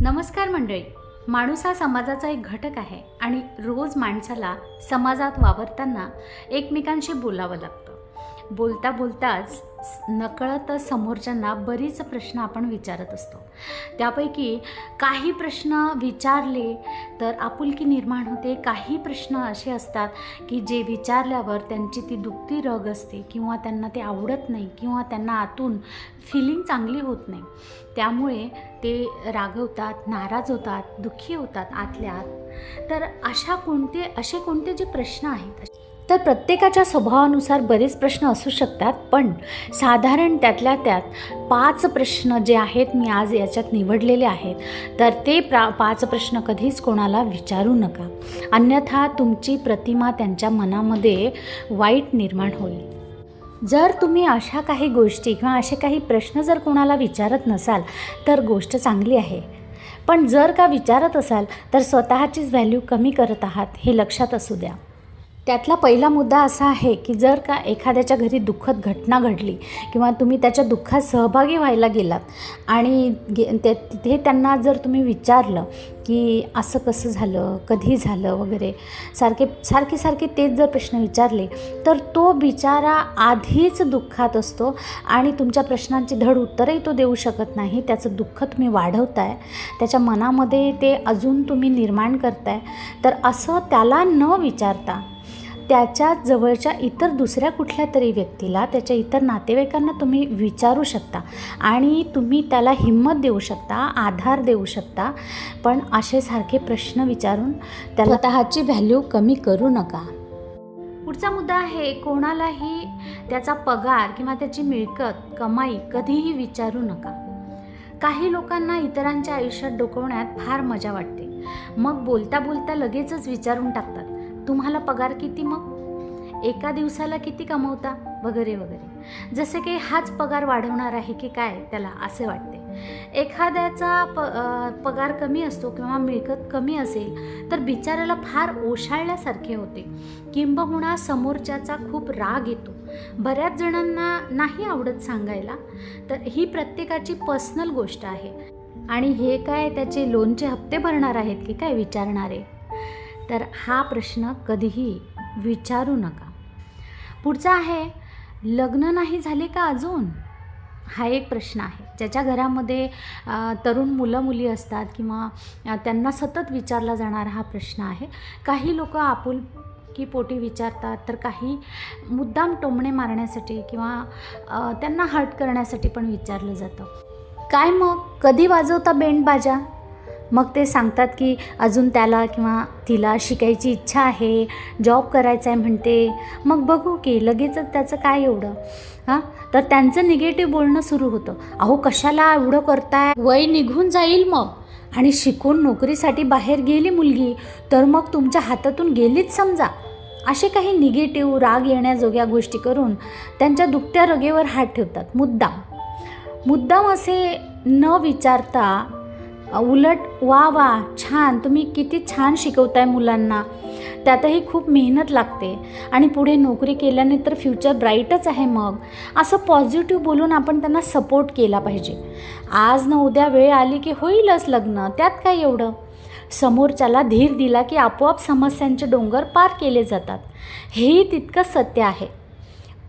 नमस्कार मंडळी. माणूस हा समाजाचा एक घटक आहे आणि रोज माणसाला समाजात वावरताना एकमेकांशी बोलावं लागतं. बोलता बोलताच नकळतच समोरच्यांना बरीच प्रश्न आपण विचारत असतो. त्यापैकी काही प्रश्न विचारले तर आपुलकी निर्माण होते. काही प्रश्न असे असतात की जे विचारल्यावर त्यांची ती दुखती रग असते किंवा त्यांना ते आवडत नाही किंवा त्यांना आतून फिलिंग चांगली होत नाही. त्यामुळे ते रागवतात, नाराज होतात, दुःखी होतात आतल्या आत. तर असे कोणते जे प्रश्न आहेत, तर प्रत्येकाच्या स्वभावानुसार बरेच प्रश्न असू शकतात, पण साधारण त्यातल्या त्यात 5 प्रश्न जे आहेत मी आज याच्यात निवडलेले आहेत. तर ते 5 प्रश्न कधीच कोणाला विचारू नका, अन्यथा तुमची प्रतिमा त्यांच्या मनामध्ये वाईट निर्माण होईल. जर तुम्ही अशा काही गोष्टी किंवा असे काही प्रश्न जर कोणाला विचारत नसाल तर गोष्ट चांगली आहे, पण जर का विचारत असाल तर स्वतःचीच व्हॅल्यू कमी करत आहात हे लक्षात असू द्या. त्यातला पहिला मुद्दा असा आहे की जर का एखाद्याच्या घरी दुःखद घटना घडली किंवा तुम्ही त्याच्या दुःखात सहभागी व्हायला गेलात आणि तिथे त्यांना जर तुम्ही विचारलं की असं कसं झालं, कधी झालं वगैरे, सारखे तेच जर प्रश्न विचारले तर तो बिचारा आधीच दुःखात असतो आणि तुमच्या प्रश्नांची धड उत्तरही तो देऊ शकत नाही. त्याचं दुःख तुम्ही वाढवताय, त्याच्या मनामध्ये ते अजून तुम्ही निर्माण करताय. तर असं त्याला न विचारता त्याच्या जवळच्या इतर दुसऱ्या कुठल्या तरी व्यक्तीला, त्याच्या इतर नातेवाईकांना तुम्ही विचारू शकता आणि तुम्ही त्याला हिंमत देऊ शकता, आधार देऊ शकता. पण असे सारखे प्रश्न विचारून त्याला स्वतःची व्हॅल्यू कमी करू नका. पुढचा मुद्दा आहे, कोणालाही त्याचा पगार किंवा त्याची मिळकत, कमाई कधीही विचारू नका. काही लोकांना इतरांच्या आयुष्यात डोकवण्यात फार मजा वाटते. मग बोलता बोलता लगेचच विचारून टाकतात, तुम्हाला पगार किती, मग एका दिवसाला किती कमवता वगैरे वगैरे. जसे की हाच पगार वाढवणार आहे की काय त्याला असे वाटते. एखाद्याचा पगार कमी असतो किंवा मिळकत कमी असेल तर बिचाऱ्याला फार ओशाळल्यासारखे होते, किंबहुना समोरच्याचा खूप राग येतो. बऱ्याच जणांना नाही आवडत सांगायला, तर ही प्रत्येकाची पर्सनल गोष्ट आहे. आणि हे काय त्याचे लोनचे हप्ते भरणार आहेत की काय विचारणारे? तर हा प्रश्न कधीही विचारू नका. पुढचा आहे, लग्न नाही झाले का अजून? हा एक प्रश्न आहे ज्याच्या घरामध्ये तरुण मुलं-मुली असतात किंवा त्यांना सतत विचारला जाणारा हा प्रश्न आहे. काही लोक आपुलकी पोटी विचारतात, तर काही मुद्दाम टोमणे मारण्यासाठी किंवा त्यांना हर्ट करण्यासाठी पण विचारलं जातं. काय मग कधी वाजवता बेंड बाजा? मग ते सांगतात की अजून त्याला किंवा तिला शिकायची इच्छा आहे, जॉब करायचा आहे म्हणते. मग बघू की लगेचच त्याचं काय एवढं. तर त्यांचं निगेटिव्ह बोलणं सुरू होतं. अहो कशाला एवढं करताय, वय निघून जाईल मग, आणि शिकून नोकरीसाठी बाहेर गेली मुलगी तर मग तुमच्या हातातून गेलीच समजा. असे काही निगेटिव्ह राग येण्याजोग्या गोष्टी करून त्यांच्या दुखत्या रगेवर हात ठेवतात. मुद्दाम असे न विचारता उलट वा छान, तुम्ही किती छान शिकवताय मुलांना, त्यातही खूप मेहनत लागते आणि पुढे नोकरी केल्याने तर फ्युचर ब्राईटच आहे, मग असं पॉझिटिव्ह बोलून आपण त्यांना सपोर्ट केला पाहिजे. आज न उद्या वेळ आली की होईलच लग्न, त्यात काय एवढं. समोरच्याला धीर दिला की आपोआप समस्यांचे डोंगर पार केले जातात, हेही तितकंच सत्य आहे.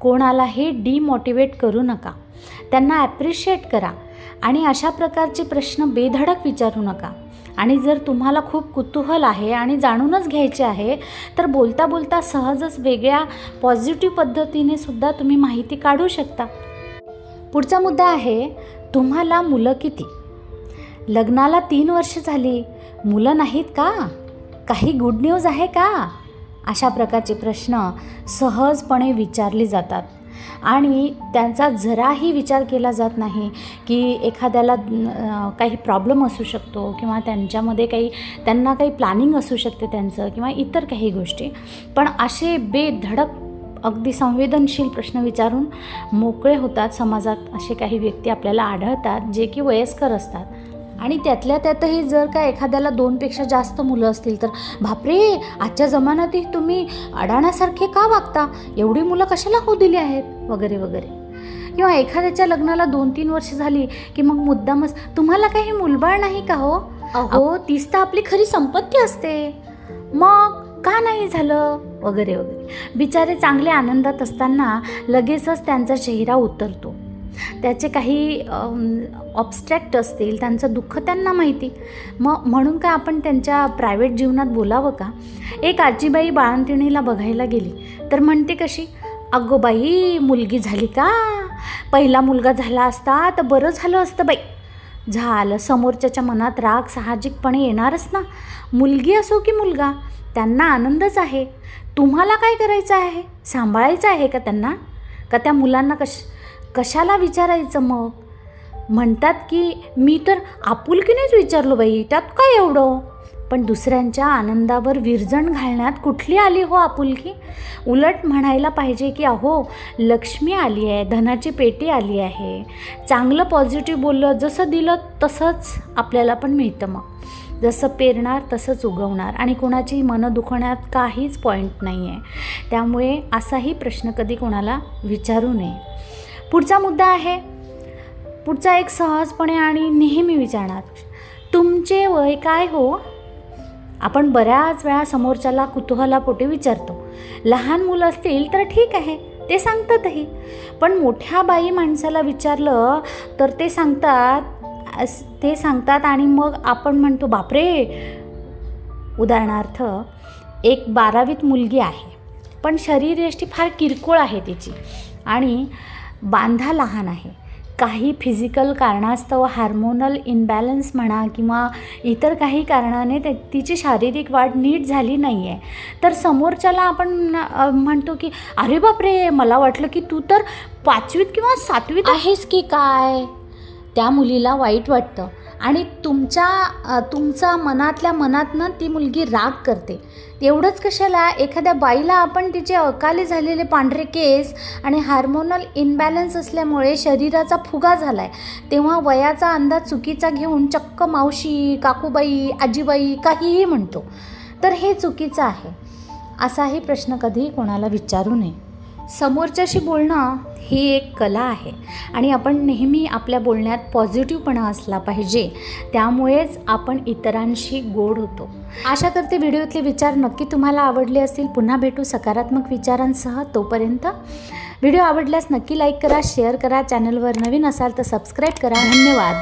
कोणालाही डिमोटिवेट करू नका, त्यांना ॲप्रिशिएट करा आणि अशा प्रकारचे प्रश्न बेधडक विचारू नका. आणि जर तुम्हाला खूप कुतूहल आहे आणि जाणूनच घ्यायचे आहे तर बोलता बोलता सहजच वेगळ्या पॉझिटिव्ह पद्धतीने सुद्धा तुम्ही माहिती काढू शकता. पुढचा मुद्दा आहे, तुम्हाला मुलं किती? लग्नाला 3 वर्ष झाली, मुलं नाहीत का? काही गुड न्यूज आहे का? अशा प्रकारचे प्रश्न सहजपणे विचारले जातात आणि त्यांचा जराही विचार केला जात नाही की एखाद्याला काही प्रॉब्लेम असू शकतो किंवा त्यांना काही प्लॅनिंग असू शकते त्यांचं किंवा इतर काही गोष्टी. पण असे बेधडक अगदी संवेदनशील प्रश्न विचारून मोकळे होतात समाजात असे काही व्यक्ती आपल्याला आढळतात जे की वयस्कर असतात. आणि त्यातल्या त्यातही जर का एखाद्याला 2पेक्षा जास्त मुलं असतील तर बापरे, आजच्या जमान्यातही तुम्ही अडाण्यासारखे का वागता, एवढी मुलं कशाला होऊ दिली आहेत वगैरे वगैरे. किंवा एखाद्याच्या लग्नाला 2-3 वर्ष झाली की मग मुद्दामच, तुम्हाला काही मुलबाळ नाही का हो, अहो तीच तर आपली खरी संपत्ती असते, मग का नाही झालं वगैरे वगैरे. बिचारे चांगले आनंदात असताना लगेचच त्यांचा चेहरा उतरतो. त्याचे काही ऑब्स्ट्रॅक्ट असतील, त्यांचं दुःख त्यांना माहिती. म्हणून काय आपण त्यांच्या प्रायव्हेट जीवनात बोलावं का? एक आजीबाई बाळंतिणीला बघायला गेली तर म्हणते कशी, अगो बाई मुलगी झाली का? पहिला मुलगा झाला असता तर बरं झालं असतं बाई. झालं, समोरच्याच्या मनात राग साहजिकपणे येणारच ना. मुलगी असो की मुलगा, त्यांना आनंदच आहे. तुम्हाला काय करायचं आहे? सांभाळायचं आहे का त्यांना? का त्या मुलांना कशाला विचारायचं? मग म्हणतात की मी तर आपुलकीनेच विचारलो बाई, त्यात काय एवढं. पण दुसऱ्यांच्या आनंदावर विरजण घालण्यात कुठली आली हो आपुलकी? उलट म्हणायला पाहिजे की अहो लक्ष्मी आली आहे, धनाची पेटी आली आहे. चांगलं पॉझिटिव्ह बोललं, जसं दिलं तसंच आपल्याला पण मिळतं. मग जसं पेरणार तसंच उगवणार आणि कोणाची मनं दुखवण्यात काहीच पॉईंट नाही आहे. त्यामुळे असाही प्रश्न कधी कोणाला विचारू नये. पुढचा मुद्दा आहे, पुढचा एक सहजपणे आणि नेहमी विचारणार, तुमचे वय काय हो? आपण बऱ्याच वेळा समोरच्याला कुतूहलापोटी विचारतो. लहान मुलं असतील तर ठीक आहे, ते सांगतातही. पण मोठ्या बाई माणसाला विचारलं तर ते सांगतात आणि मग आपण म्हणतो बापरे. उदाहरणार्थ, एक 12वीत मुलगी आहे, पण शरीरयष्टी फार किरकोळ आहे तिची आणि बांधा लहान आहे. काही फिजिकल कारणास्तव हार्मोनल इनबॅलन्स म्हणा किंवा इतर काही कारणाने तिची शारीरिक वाढ नीट झाली नाही आहे. तर समोरच्याला आपण म्हणतो की अरे बापरे, मला वाटलं की तू तर 5वीत किंवा 7वीत आहेस की काय. त्या मुलीला वाईट वाटतं आणि तुमचा मनातल्या मनातनं ती मुलगी राग करते. एवढंच कशाला, एखाद्या बाईला आपण तिचे अकाली झालेले पांढरे केस आणि हार्मोनल इनबॅलन्स असल्यामुळे शरीराचा फुगा झाला आहे, तेव्हा वयाचा अंदाज चुकीचा घेऊन चक्क मावशी, काकूबाई, आजीबाई काहीही म्हणतो. तर हे चुकीचं आहे. असाही प्रश्न कधीही कोणाला विचारू नये. समोरच्याशी बोलणं ही एक कला आहे आणि आपण नेहमी आपल्या बोलण्यात पॉझिटिव्हपणा असला पाहिजे. त्यामुळेच आपण इतरांशी गोड होतो. आशा करते व्हिडिओतले विचार नक्की तुम्हाला आवडले असतील. पुन्हा भेटू सकारात्मक विचारांसह. तोपर्यंत व्हिडिओ आवडल्यास नक्की लाईक करा, शेअर करा. चॅनलवर नवीन असाल तर सबस्क्राईब करा. धन्यवाद.